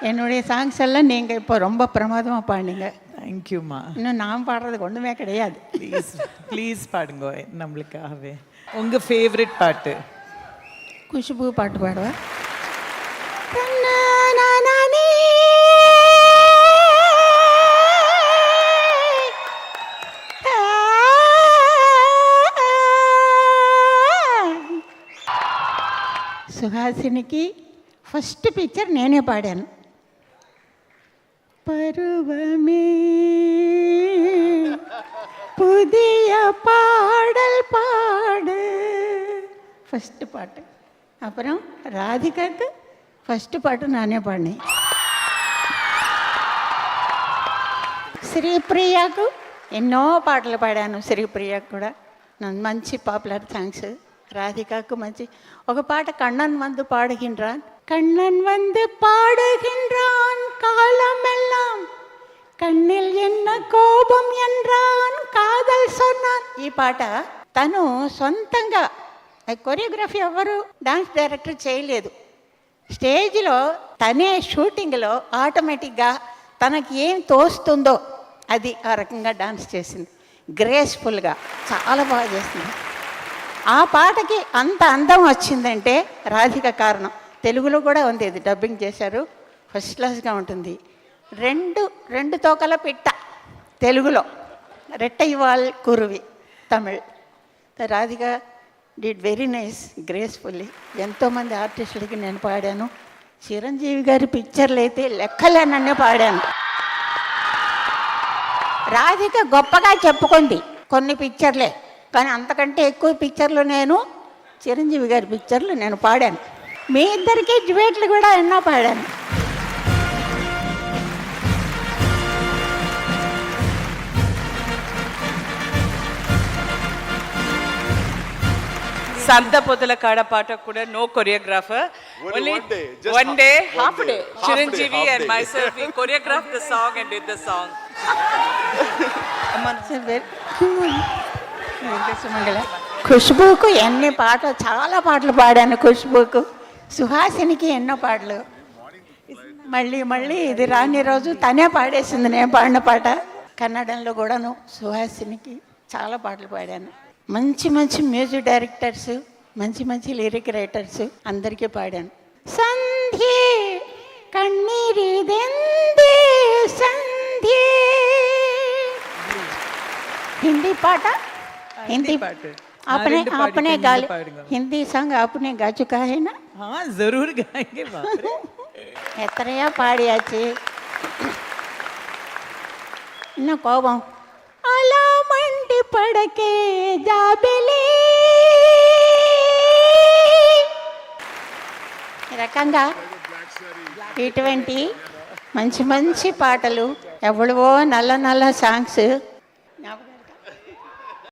என்னுடைய சாங்ஸ் எல்லாம் நீங்கள் இப்போ ரொம்ப பிரமாதமாக பாடினீங்க. தேங்க்யூம்மா. இன்னும் நான் பாடுறதுக்கு ஒன்றுமே கிடையாது. ப்ளீஸ் ப்ளீஸ் பாடுங்க நம்மளுக்காகவே. உங்கள் ஃபேவரட் பாட்டு? குஷ்பு பாட்டு பாடுவேன். సుహాసినికి ఫస్ట్ పిక్చర్ నేనే పాడాను. பருவமே புதிய பாடல் பாடு ஃபஸ்ட்டு பாட்டு. அப்புறம் ராதிகாக்கு ஃபஸ்ட்டு பாட்டு நானே பாடினேன். శ్రీప్రియాకు ఎన్నో పాటలు పాడాను. శ్రీప్రియాకు కూడా నన్ను మంచి పాపులర్ సాంగ్స్. ராதிகாவுக்கு మంచి ఒక పాట కண்ணన్ வந்து பாடுகின்றான். கண்ணன் வந்து பாடுகின்றான் காலமெல்லாம் కన్నిల్ ఎన్న కోపం ఎన్రాన్ కాదల్ సొన్నాన్. ఈ పాట తను సొంతంగా, కొరియోగ్రఫీ ఎవరు డాన్స్ డైరెక్టర్ చేయలేదు. స్టేజ్లో తనే షూటింగ్లో ఆటోమేటిక్గా తనకి ఏం తోస్తుందో అది ఆ రకంగా డాన్స్ చేసింది. గ్రేస్ఫుల్గా చాలా బాగా చేసింది. ఆ పాటకి అంత అందం వచ్చిందంటే రాధిక కారణం. తెలుగులో కూడా ఉంది, ఇది డబ్బింగ్ చేశారు, ఫస్ట్ క్లాస్గా ఉంటుంది. రెండు తోకల పిట్ట తెలుగులో, రెట్టయివాల్ కురువి Tamil. Radhika did very nice, gracefully. ఎంతోమంది ఆర్టిస్టులకి నేను పాడాను. చిరంజీవి గారి పిక్చర్లు అయితే లెక్కలేనన్నే పాడాను. రాధిక గొప్పగా చెప్పుకుంది కొన్ని పిక్చర్లే, కానీ అంతకంటే ఎక్కువ పిక్చర్లు నేను చిరంజీవి గారి పిక్చర్లు నేను పాడాను. మీ ఇద్దరికి డ్యూయెట్లు కూడా ఎన్నో పాడాను. సంత పొదల కాడ పాట కూడా no choreographer, only one day, half a day. Chiranjeevi and myself we choreographed the song and did the song. ఖుష్బూకు ఎన్ని పాటలు, చాలా పాటలు పాడాను ఖుష్బూకు. సుహాసినికి ఎన్నో పాటలు. మళ్ళీ ఇది రాని రోజు తనే పాడేసింది నేను పాడిన పాట. కన్నడంలో కూడాను సుహాసినికి చాలా పాటలు పాడాను. మంచి మ్యూజిక్ డైరెక్టర్స్, మంచి లిరిక్ రైటర్స్ అందరికీ పాడాను. సంధ్యే కన్నీరిదెందే సంధ్యే, हिंदी पाठ, हिंदी आपने गा, हिंदी सॉन्ग आपने गा चुका है ना? हाँ जरूर गाएंगे. ఎత్తరయా పాడియాచి ఇన్న కోపం అలా మండి పడకే జాబిలి. ఈ రకంగా ఇటువంటి మంచి పాటలు, ఎవడవో నల్ల సాంగ్స్ జ్ఞాపకం